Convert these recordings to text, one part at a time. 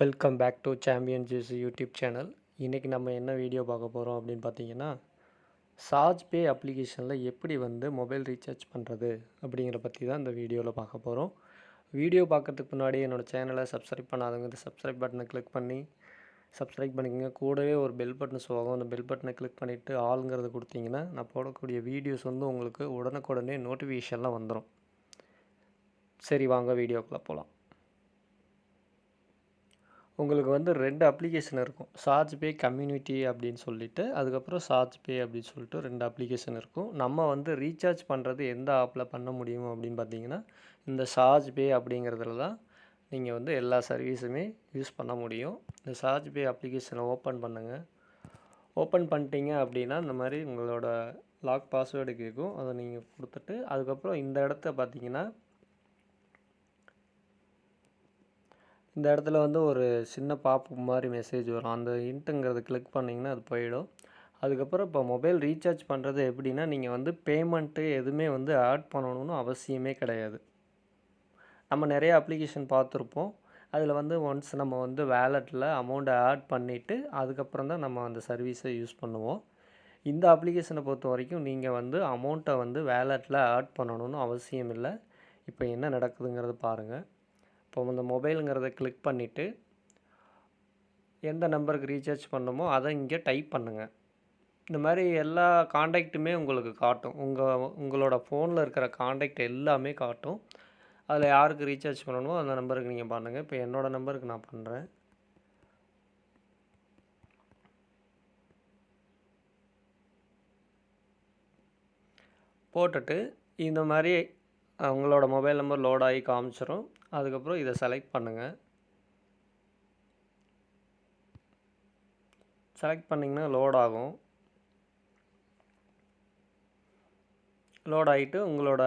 Welcome back to champion juice YouTube channel. இன்றைக்கி நம்ம என்ன வீடியோ பார்க்க போகிறோம் அப்படின்னு பார்த்தீங்கன்னா, சார்ஜ் பே அப்ளிகேஷனில் எப்படி வந்து மொபைல் ரீசார்ஜ் பண்ணுறது அப்படிங்கிற பற்றி தான் இந்த வீடியோவில் பார்க்க போகிறோம். வீடியோ பார்க்கறதுக்கு முன்னாடி என்னோடய சேனலை சப்ஸ்கிரைப் பண்ணாதவங்க சப்ஸ்கிரைப் பட்டனை கிளிக் பண்ணி சப்ஸ்கிரைப் பண்ணிக்கோங்க. கூடவே ஒரு பெல் பட்டன் ஷோ ஆகும். அந்த பெல் பட்டனை கிளிக் பண்ணிவிட்டு ஆளுங்கிறத கொடுத்தீங்கன்னா நான் போடக்கூடிய வீடியோஸ் வந்து உங்களுக்கு உடனுக்குடனே நோட்டிஃபிகேஷன்லாம் வந்துடும். சரி, வாங்க வீடியோக்குள்ளே போகலாம். உங்களுக்கு வந்து 2 அப்ளிகேஷன் இருக்கும். சார்ஜ் பே கம்யூனிட்டி அப்படின்னு சொல்லிட்டு, அதுக்கப்புறம் சார்ஜ் பே அப்படின்னு சொல்லிட்டு 2 அப்ளிகேஷன் இருக்கும். நம்ம வந்து ரீசார்ஜ் பண்ணுறது எந்த ஆப்பில் பண்ண முடியும் அப்படின்னு பார்த்தீங்கன்னா, இந்த சார்ஜ் பே அப்படிங்கிறதுல தான் நீங்கள் வந்து எல்லா சர்வீஸுமே யூஸ் பண்ண முடியும். இந்த சார்ஜ் பே அப்ளிகேஷனை ஓப்பன் பண்ணுங்கள். ஓப்பன் பண்ணிட்டீங்க அப்படின்னா இந்த மாதிரி உங்களோட லாக் பாஸ்வேர்டு கேட்கும். அதை நீங்கள் கொடுத்துட்டு அதுக்கப்புறம் இந்த இடத்த பார்த்தீங்கன்னா, இந்த இடத்துல வந்து ஒரு சின்ன பாப்பு மாதிரி மெசேஜ் வரும். அந்த இன்ட்டுங்கிறத கிளிக் பண்ணிங்கன்னா அது போயிடும். அதுக்கப்புறம் இப்போ மொபைல் ரீசார்ஜ் பண்ணுறது எப்படின்னா, நீங்கள் வந்து பேமெண்ட்டு எதுவுமே வந்து ஆட் பண்ணணும்னு அவசியமே கிடையாது. நம்ம நிறைய அப்ளிகேஷன் பார்த்துருப்போம். அதில் வந்து ஒன்ஸ் நம்ம வந்து வேலெட்டில் அமௌண்ட்டை ஆட் பண்ணிவிட்டு அதுக்கப்புறம் தான் நம்ம அந்த சர்வீஸை யூஸ் பண்ணுவோம். இந்த அப்ளிகேஷனை பொறுத்த வரைக்கும் நீங்கள் வந்து அமௌண்ட்டை வந்து வேலெட்டில் ஆட் பண்ணணும்னு அவசியம் இல்லை. இப்போ என்ன நடக்குதுங்கிறத பாருங்கள். இப்போ இந்த மொபைலுங்கிறத கிளிக் பண்ணிவிட்டு எந்த நம்பருக்கு ரீசார்ஜ் பண்ணணுமோ அதை இங்கே டைப் பண்ணுங்கள். இந்த மாதிரி எல்லா காண்டாக்ட்டுமே உங்களுக்கு காட்டும். உங்களோட ஃபோனில் இருக்கிற காண்டாக்ட் எல்லாமே காட்டும். அதில் யாருக்கு ரீசார்ஜ் பண்ணணுமோ அந்த நம்பருக்கு நீங்கள் பண்ணுங்கள். இப்போ என்னோடய நம்பருக்கு நான் பண்ணுறேன். போட்டுட்டு இந்த மாதிரி உங்களோட மொபைல் நம்பர் லோட் ஆகி காமிச்சிடும். அதுக்கப்புறம் இதை செலக்ட் பண்ணுங்கள். செலக்ட் பண்ணிங்கன்னா லோட் ஆகும். லோட் ஆகிட்டு உங்களோட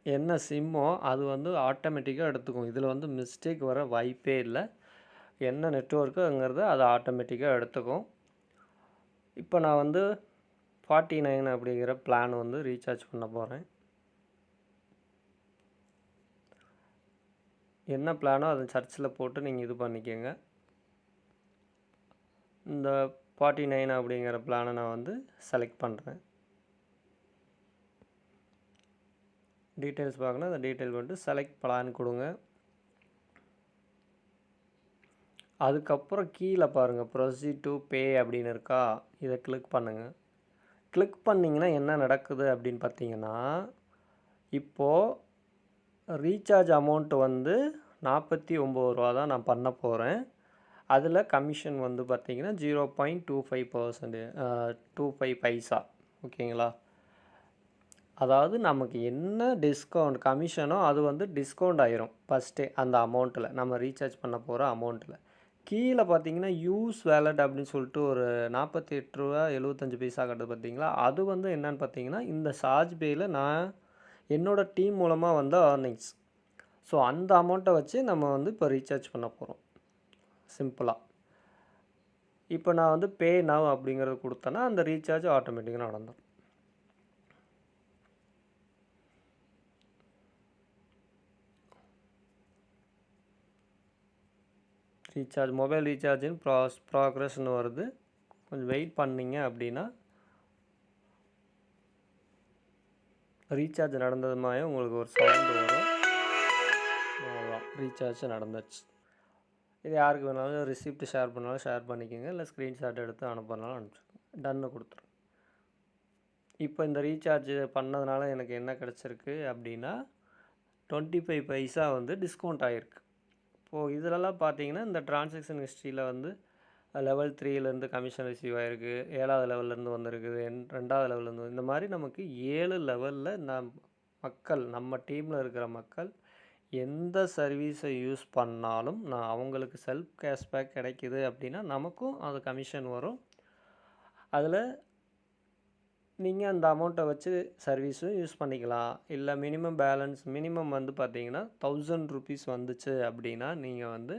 என்ன சிம்மோ அது வந்து ஆட்டோமேட்டிக்காக எடுத்துக்கும். இதில் வந்து மிஸ்டேக் வர வாய்ப்பே இல்லை. என்ன நெட்வொர்க்குங்கிறத அது ஆட்டோமேட்டிக்காக எடுத்துக்கும். இப்போ நான் வந்து 49 அப்படிங்கிற பிளான் வந்து ரீசார்ஜ் பண்ண போகிறேன். என்ன பிளானோ அதை சர்ச்சில் போட்டு நீங்கள் இது பண்ணிக்கோங்க. இந்த 49 அப்படிங்கிற பிளானை நான் வந்து செலக்ட் பண்ணுறேன். டீட்டெயில்ஸ் பார்க்கணும். அந்த டீட்டெயில் பண்ணிட்டு செலக்ட் பிளான் கொடுங்க. அதுக்கப்புறம் கீழே பாருங்கள் ப்ரொசீட் டு பே அப்படின்னு இருக்கா, இதை கிளிக் பண்ணுங்கள். கிளிக் பண்ணிங்கன்னா என்ன நடக்குது அப்படின்னு பார்த்தீங்கன்னா, இப்போது ரீசார்ஜ் அமௌண்ட்டு வந்து 49 ரூபா தான் நான் பண்ண போகிறேன். அதில் கமிஷன் வந்து பார்த்திங்கன்னா 0.25%, 25 பைசா. ஓகேங்களா? அதாவது நமக்கு என்ன டிஸ்கவுண்ட் கமிஷனோ அது வந்து டிஸ்கவுண்ட் ஆயிரும் ஃபஸ்ட்டே அந்த அமௌண்ட்டில், நம்ம ரீசார்ஜ் பண்ண போகிற அமௌண்ட்டில். கீழே பார்த்தீங்கன்னா யூஸ் வேலட் அப்படின்னு சொல்லிட்டு ஒரு 48 ரூபா 75 பைசா கட்டுது பார்த்தீங்களா, அது வந்து என்னன்னு பார்த்தீங்கன்னா இந்த சார்ஜ் பேயில் நான் என்னோடய டீம் மூலமாக வந்த ஏர்னிங்ஸ். ஸோ அந்த அமௌண்ட்டை வச்சு நம்ம வந்து இப்போ ரீசார்ஜ் பண்ண போகிறோம் சிம்பிளாக. இப்போ நான் வந்து பே நவ் அப்படிங்கிறது கொடுத்தேன்னா அந்த ரீசார்ஜ் ஆட்டோமேட்டிக்காக நடந்துடும். ரீசார்ஜ் மொபைல் ரீசார்ஜின் ப்ராக்ரஸ்ன்னு வருது. கொஞ்சம் வெயிட் பண்ணிங்க அப்படின்னா ரீசார்ஜ் நடந்தது மாதிரி உங்களுக்கு ஒரு சவுண்டு வரும். அவ்வளோதான், ரீசார்ஜ் நடந்துச்சு. இது யாருக்கு வேணாலும் ரிசிப்ட் ஷேர் பண்ணாலும் ஷேர் பண்ணிக்கோங்க, இல்லை ஸ்க்ரீன்ஷாட் எடுத்து அனுப்புனாலும் அனுப்பிச்சிடுங்க. டன்னு கொடுத்துருங்க. இப்போ இந்த ரீசார்ஜ் பண்ணதுனால எனக்கு என்ன கிடச்சிருக்கு அப்படின்னா 25 பைசா வந்து டிஸ்கவுண்ட் ஆகிருக்கு. இப்போது இதிலலாம் பார்த்தீங்கன்னா இந்த டிரான்சாக்ஷன் ஹிஸ்ட்ரியில் வந்து லெவல் 3லேருந்து கமிஷன் ரிசீவ் ஆகிருக்கு, 7வது லெவல்லேருந்து வந்திருக்குது, 2வது லெவல்லேருந்து, இந்த மாதிரி நமக்கு 7 லெவலில் மக்கள் நம்ம டீமில் இருக்கிற மக்கள் எந்த சர்வீஸை யூஸ் பண்ணாலும் அவங்களுக்கு செல்ஃப் கேஷ்பேக் கிடைக்கிது அப்படின்னா நமக்கும் அது கமிஷன் வரும். அதில் நீங்கள் அந்த அமௌண்ட்டை வச்சு சர்வீஸும் யூஸ் பண்ணிக்கலாம். இல்லை மினிமம் வந்து பார்த்தீங்கன்னா 1000 ருபீஸ் வந்துச்சு அப்படின்னா நீங்கள் வந்து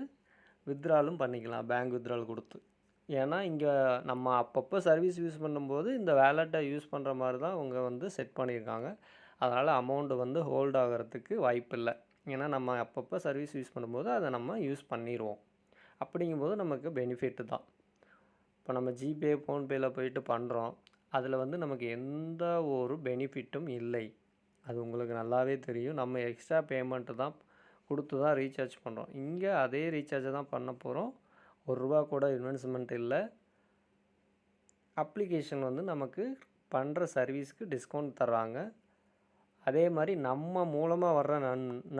வித்ட்ராலும் பண்ணிக்கலாம், பேங்க் வித்ட்ரால் கொடுத்து. ஏன்னா இங்கே நம்ம அப்பப்போ சர்வீஸ் யூஸ் பண்ணும்போது இந்த வேலெட்டை யூஸ் பண்ணுற மாதிரி தான் அவங்க வந்து செட் பண்ணியிருக்காங்க. அதனால் அமௌண்ட்டு வந்து ஹோல்ட் ஆகிறதுக்கு வாய்ப்பு இல்லை. ஏன்னா நம்ம அப்பப்போ சர்வீஸ் யூஸ் பண்ணும்போது அதை நம்ம யூஸ் பண்ணிடுவோம். அப்படிங்கும்போது நமக்கு பெனிஃபிட்டு தான். இப்போ நம்ம ஜிபே, ஃபோன்பேயில் போயிட்டு பண்ணுறோம். அதில் வந்து நமக்கு எந்த ஒரு பெனிஃபிட்டும் இல்லை. அது உங்களுக்கு நல்லாவே தெரியும். நம்ம எக்ஸ்ட்ரா பேமெண்ட்டு தான் கொடுத்து தான் ரீசார்ஜ் பண்ணுறோம். இங்கே அதே ரீசார்ஜை தான் பண்ண போகிறோம். ரூபா கூட இன்வெஸ்ட்மெண்ட் இல்லை. அப்ளிகேஷன் வந்து நமக்கு பண்ணுற சர்வீஸ்க்கு டிஸ்கவுண்ட் தர்றாங்க. அதே மாதிரி நம்ம மூலமாக வர்ற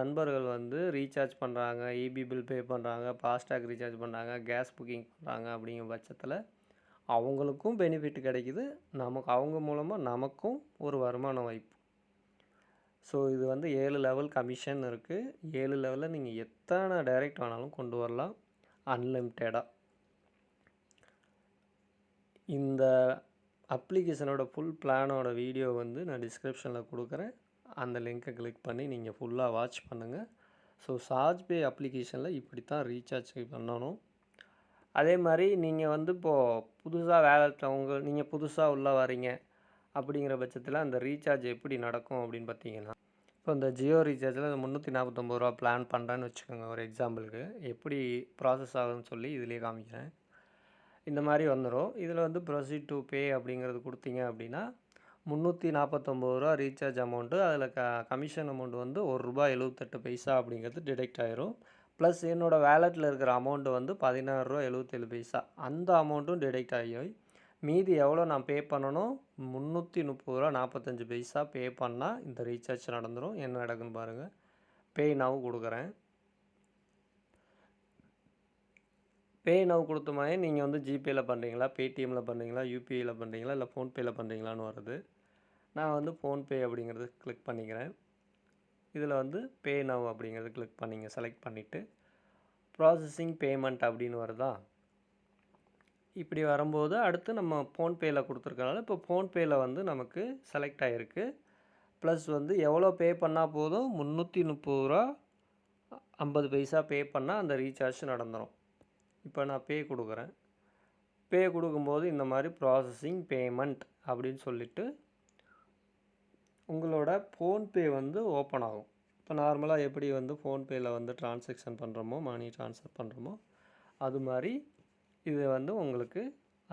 நண்பர்கள் வந்து ரீசார்ஜ் பண்ணுறாங்க, இபி பில் பே பண்ணுறாங்க, ஃபாஸ்டாக் ரீசார்ஜ் பண்ணுறாங்க, கேஸ் புக்கிங் பண்ணுறாங்க. அப்படிங்கிற பட்சத்தில் அவங்களுக்கும் பெனிஃபிட் கிடைக்குது, நமக்கு அவங்க மூலமாக நமக்கும் ஒரு வருமான வாய்ப்பு. ஸோ இது வந்து 7 லெவல் கமிஷன் இருக்குது. 7 லெவலில் நீங்கள் எத்தனை டைரக்ட் வேணாலும் கொண்டு வரலாம் அன்லிமிட்டடாக. இந்த அப்ளிகேஷனோட ஃபுல் பிளானோட வீடியோ வந்து நான் டிஸ்கிரிப்ஷனில் கொடுக்குறேன். அந்த லிங்க்கை கிளிக் பண்ணி நீங்கள் ஃபுல்லாக வாட்ச் பண்ணுங்கள். ஸோ சார்ஜ்பே அப்ளிகேஷனில் இப்படி தான் ரீசார்ஜ் பண்ணணும். அதே மாதிரி நீங்கள் வந்து இப்போது புதுசாக வேலை நீங்கள் புதுசாக உள்ளே வரீங்க அப்படிங்கிற பட்சத்தில் அந்த ரீசார்ஜ் எப்படி நடக்கும் அப்படின்னு பார்த்தீங்கன்னா, இப்போ இந்த ஜியோ ரீசார்ஜில் 349 ரூபா பிளான் பண்ணுறேன்னு வச்சுக்கோங்க. ஒரு எக்ஸாம்பிளுக்கு எப்படி ப்ராசஸ் ஆகுதுன்னு சொல்லி இதிலே காமிக்கிறேன். இந்த மாதிரி வந்துடும். இதில் வந்து ப்ரொசீட் டு பே அப்படிங்கிறது கொடுத்தீங்க அப்படின்னா 349 ரூபா ரீசார்ஜ் அமௌண்ட்டு. அதில் கமிஷன் அமௌண்ட் வந்து ₹1.78 அப்படிங்கிறது டிடெக்ட் ஆயிரும். ப்ளஸ் என்னோடய வேலெட்டில் இருக்கிற அமௌண்ட்டு வந்து ₹16.77. அந்த அமௌண்ட்டும் டிடெக்ட் ஆகி மீதி எவ்வளோ நான் பே பண்ணணும், ₹330.45 பே பண்ணால் இந்த ரீசார்ஜ் நடந்துடும். என்ன நடக்குன்னு பாருங்கள். பே நவ் கொடுக்குறேன். பே நவ் கொடுத்த மாதிரி நீங்கள் வந்து ஜிபேயில் பண்ணுறீங்களா, பேடிஎம்மில் பண்ணுறீங்களா, யூபிஐயில் பண்ணுறீங்களா, இல்லை ஃபோன்பேயில் பண்ணுறீங்களான்னு வருது. நான் வந்து ஃபோன்பே அப்படிங்கிறது கிளிக் பண்ணிக்கிறேன். இதில் வந்து பே நவ் அப்படிங்கிறது கிளிக் பண்ணிங்க. செலக்ட் பண்ணிவிட்டு ப்ராசஸிங் பேமெண்ட் அப்படின்னு வருதா. இப்படி வரும்போது அடுத்து நம்ம ஃபோன்பேயில் கொடுத்துருக்கனால இப்போ ஃபோன்பேயில் வந்து நமக்கு செலக்ட் ஆகிருக்கு. ப்ளஸ் வந்து எவ்வளோ பே பண்ணால் போதும், ₹330.50 பே பண்ணால் அந்த ரீசார்ஜ் நடந்துடும். இப்போ நான் பே கொடுக்குறேன். பே கொடுக்கும்போது இந்த மாதிரி ப்ராசஸிங் பேமெண்ட் அப்படின்னு சொல்லிவிட்டு உங்களோட ஃபோன்பே வந்து ஓப்பன் ஆகும். இப்போ நார்மலாக எப்படி வந்து ஃபோன்பேயில் வந்து ட்ரான்சாக்ஷன் பண்ணுறோமோ, மணி ட்ரான்ஸ்ஃபர் பண்ணுறோமோ, அது மாதிரி இது வந்து உங்களுக்கு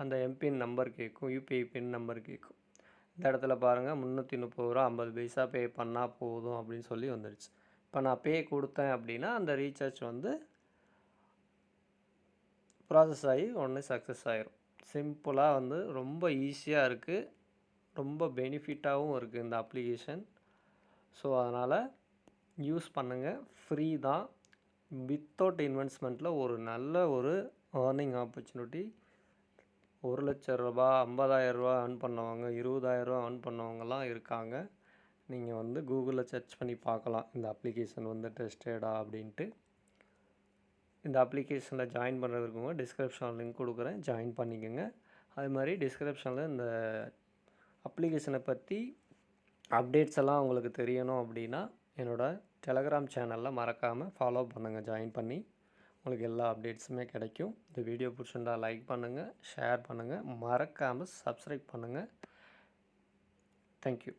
அந்த எம்பின் நம்பர் கேட்கும், யூபிஐ பின் நம்பர் கேட்கும். இந்த இடத்துல பாருங்கள் ₹330.50 பே பண்ணால் போதும் அப்படின்னு சொல்லி வந்துடுச்சு. இப்போ நான் பே கொடுத்தேன் அப்படின்னா அந்த ரீசார்ஜ் வந்து ப்ராசஸ் ஆகி உடனே சக்ஸஸ் ஆகிரும். சிம்பிளாக வந்து ரொம்ப ஈஸியாக இருக்குது, ரொம்ப பெனிஃபிட்டாகவும் இருக்குது இந்த அப்ளிகேஷன். ஸோ அதனால் யூஸ் பண்ணுங்கள். ஃப்ரீ தான். வித்தவுட் இன்வெஸ்ட்மெண்ட்டில் ஒரு நல்ல ஒரு ஏர்னிங் ஆப்பர்ச்சுனிட்டி. ₹1,00,000 ₹50,000 ஏர்ன் பண்ணவங்க, ₹20,000 ஏர்ன் பண்ணவங்கலாம் இருக்காங்க. நீங்கள் வந்து கூகுளில் சர்ச் பண்ணி பார்க்கலாம் இந்த அப்ளிகேஷன் வந்து டெஸ்டடா அப்படின்ட்டு. இந்த அப்ளிகேஷனில் ஜாயின் பண்ணுறதுக்குங்க டிஸ்கிரிப்ஷனில் லிங்க் கொடுக்குறேன், ஜாயின் பண்ணிக்கோங்க. அது மாதிரி டிஸ்கிரிப்ஷனில் இந்த அப்ளிகேஷனை பற்றி அப்டேட்ஸ் எல்லாம் உங்களுக்கு தெரியணும் அப்படின்னா என்னோடய டெலகிராம் சேனலில் மறக்காமல் ஃபாலோ பண்ணுங்கள். ஜாயின் பண்ணி உங்களுக்கு எல்லா அப்டேட்ஸுமே கிடைக்கும். இந்த வீடியோ பிடிச்சிருந்தா லைக் பண்ணுங்கள், ஷேர் பண்ணுங்கள், மறக்காமல் சப்ஸ்கிரைப் பண்ணுங்கள். தேங்க்யூ.